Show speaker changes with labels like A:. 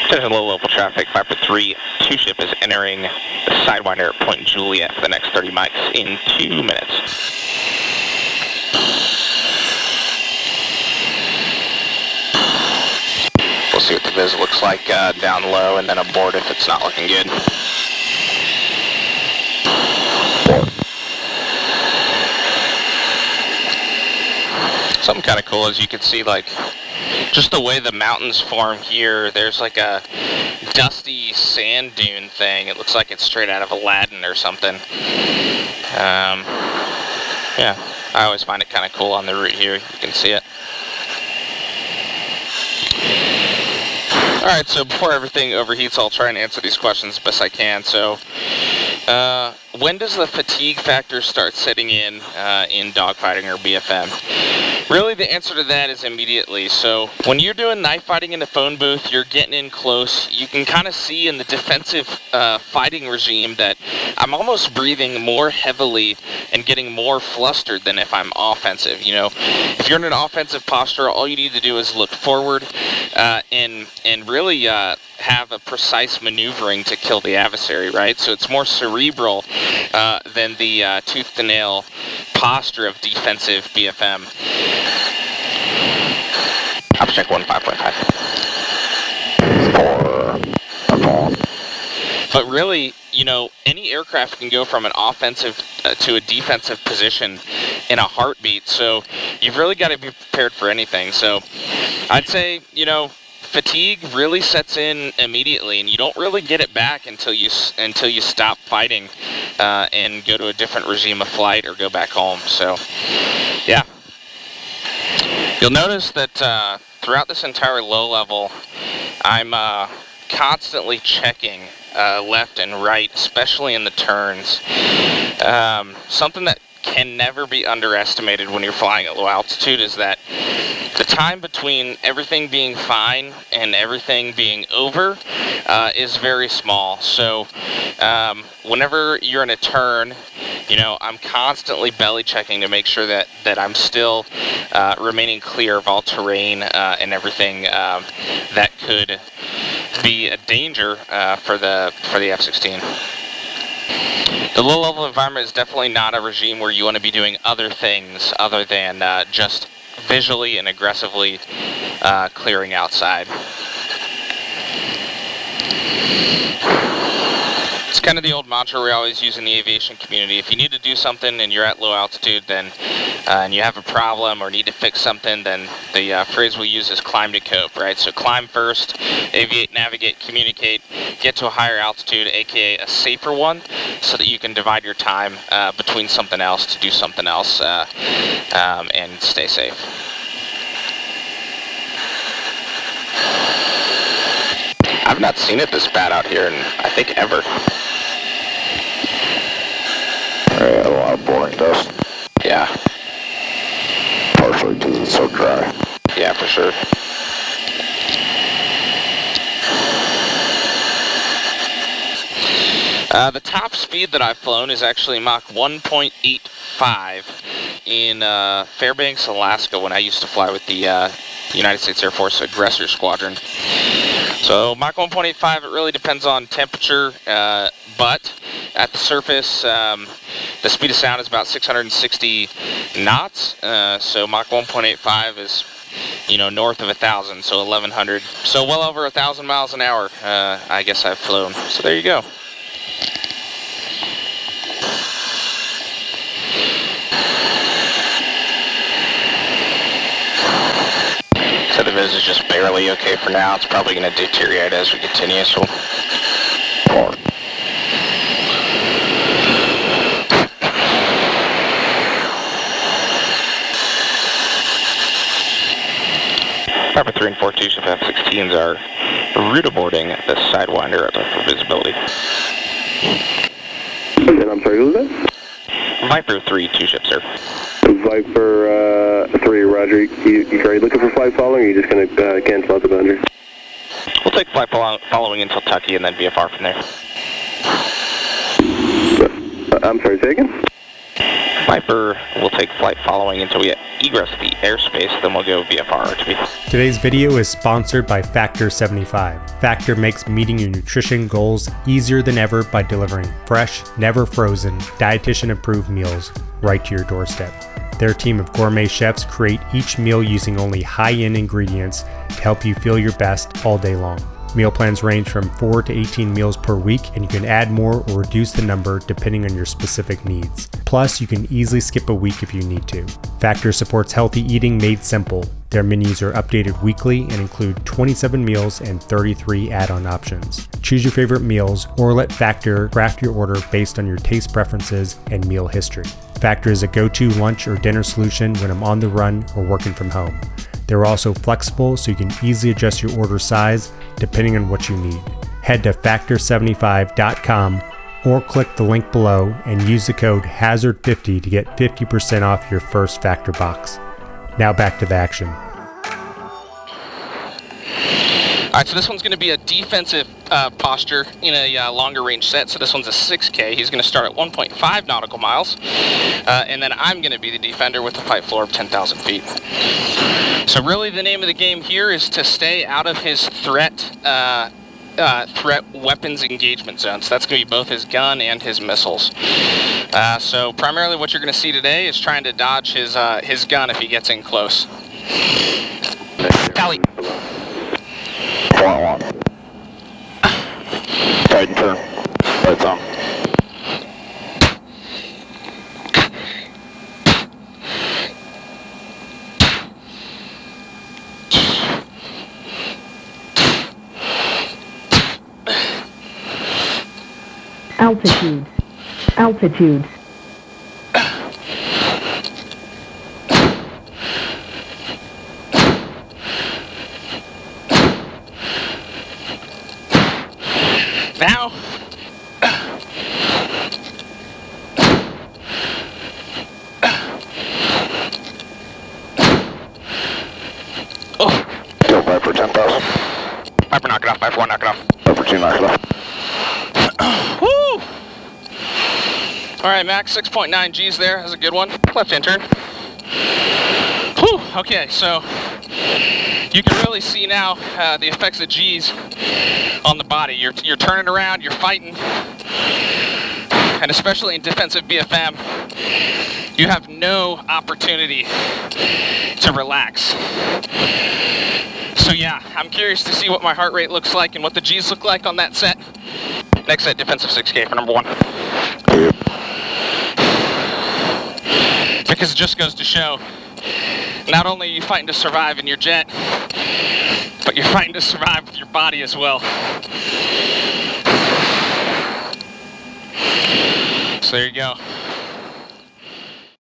A: Attention low-level traffic, Viper 3, 2-ship is entering the Sidewinder at Point Juliet for the next 30 mics in 2 minutes. We'll see what the viz looks like down low and then abort if it's not looking good. Something kind of cool is you can see like just the way the mountains form here. There's like a dusty sand dune thing. It looks like it's straight out of Aladdin or something. Yeah, I always find it kind of cool on the route here. You can see it. Alright, so before everything overheats, I'll try and answer these questions as best I can. So, when does the fatigue factor start setting in dogfighting or BFM? Really, the answer to that is immediately. So, when you're doing knife fighting in the phone booth, you're getting in close. You can kind of see in the defensive fighting regime that I'm almost breathing more heavily and getting more flustered than if I'm offensive. You know, if you're in an offensive posture, all you need to do is look forward and really have a precise maneuvering to kill the adversary, right? So it's more cerebral than the tooth to nail posture of defensive BFM. Check 15.5. But really, you know, any aircraft can go from an offensive to a defensive position in a heartbeat. So you've really got to be prepared for anything. So I'd say, you know, fatigue really sets in immediately, and you don't really get it back until you stop fighting and go to a different regime of flight or go back home. So, yeah. You'll notice that throughout this entire low level, I'm constantly checking left and right, especially in the turns. Something that can never be underestimated when you're flying at low altitude is that the time between everything being fine and everything being over is very small. So whenever you're in a turn, you know, I'm constantly belly checking to make sure that I'm still remaining clear of all terrain and everything that could be a danger for the F-16. The low-level environment is definitely not a regime where you want to be doing other things other than just visually and aggressively clearing outside. It's kind of the old mantra we always use in the aviation community. If you need to do something and you're at low altitude, then and you have a problem or need to fix something, then the phrase we use is climb to cope, right? So climb first, aviate, navigate, communicate, get to a higher altitude, aka a safer one, so that you can divide your time between something else to do something else and stay safe. I've not seen it this bad out here in, I think, ever.
B: Yeah, a lot of boring dust.
A: Yeah.
B: Partially because it's so dry.
A: Yeah, for sure. The top speed that I've flown is actually Mach 1.85 in Fairbanks, Alaska, when I used to fly with the United States Air Force Aggressor Squadron. So Mach 1.85, it really depends on temperature, but at the surface, the speed of sound is about 660 knots, so Mach 1.85 is, you know, north of 1,000, so 1,100, so well over 1,000 miles an hour, I guess I've flown. So there you go. So the viz is just barely okay for now. It's probably going to deteriorate as we continue, so. Viper 3 and 4 2-ship F-16s are route aborting the Sidewinder for visibility.
C: And I'm sorry, who was that?
A: Viper 3 2-ship, sir.
C: Viper 3, roger. Are you looking for flight following, or are you just going to cancel out the boundary?
A: We'll take flight following until Tucky and then VFR from there.
C: I'm sorry, say again?
A: Viper will take flight following until we egress the airspace, then we'll go VFR RTB.
D: Today's video is sponsored by Factor 75. Factor makes meeting your nutrition goals easier than ever by delivering fresh, never frozen, dietitian-approved meals right to your doorstep. Their team of gourmet chefs create each meal using only high-end ingredients to help you feel your best all day long. Meal plans range from 4 to 18 meals per week, and you can add more or reduce the number depending on your specific needs. Plus, you can easily skip a week if you need to. Factor supports healthy eating made simple. Their menus are updated weekly and include 27 meals and 33 add-on options. Choose your favorite meals or let Factor craft your order based on your taste preferences and meal history. Factor is a go-to lunch or dinner solution when I'm on the run or working from home. They're also flexible, so you can easily adjust your order size depending on what you need. Head to factor75.com or click the link below and use the code HASARD50 to get 50% off your first Factor box. Now back to the action.
A: Alright, so this one's going to be a defensive posture in a longer range set. So this one's a 6K. He's going to start at 1.5 nautical miles. And then I'm going to be the defender with the flight floor of 10,000 feet. So really the name of the game here is to stay out of his threat weapons engagement zone. So that's going to be both his gun and his missiles. So primarily what you're going to see today is trying to dodge his gun if he gets in close. Tally.
B: Point 1. Tighten turn. Lights on.
E: Altitude. Altitude.
A: Now. Oh.
B: Go Viper 10,000.
A: Viper, knock it off. Viper 1, knock it off.
B: Viper 2, knock it off.
A: Woo! Alright, max 6.9 G's there. That's a good one. Left-hand turn. Whew! Okay, so you can really see now the effects of G's on the body. You're turning around, you're fighting, and especially in defensive BFM, you have no opportunity to relax. So yeah, I'm curious to see what my heart rate looks like and what the G's look like on that set. Next set, defensive 6K for number 1. Because it just goes to show, not only are you fighting to survive in your jet, but you're fighting to survive with your body as well. So there you go.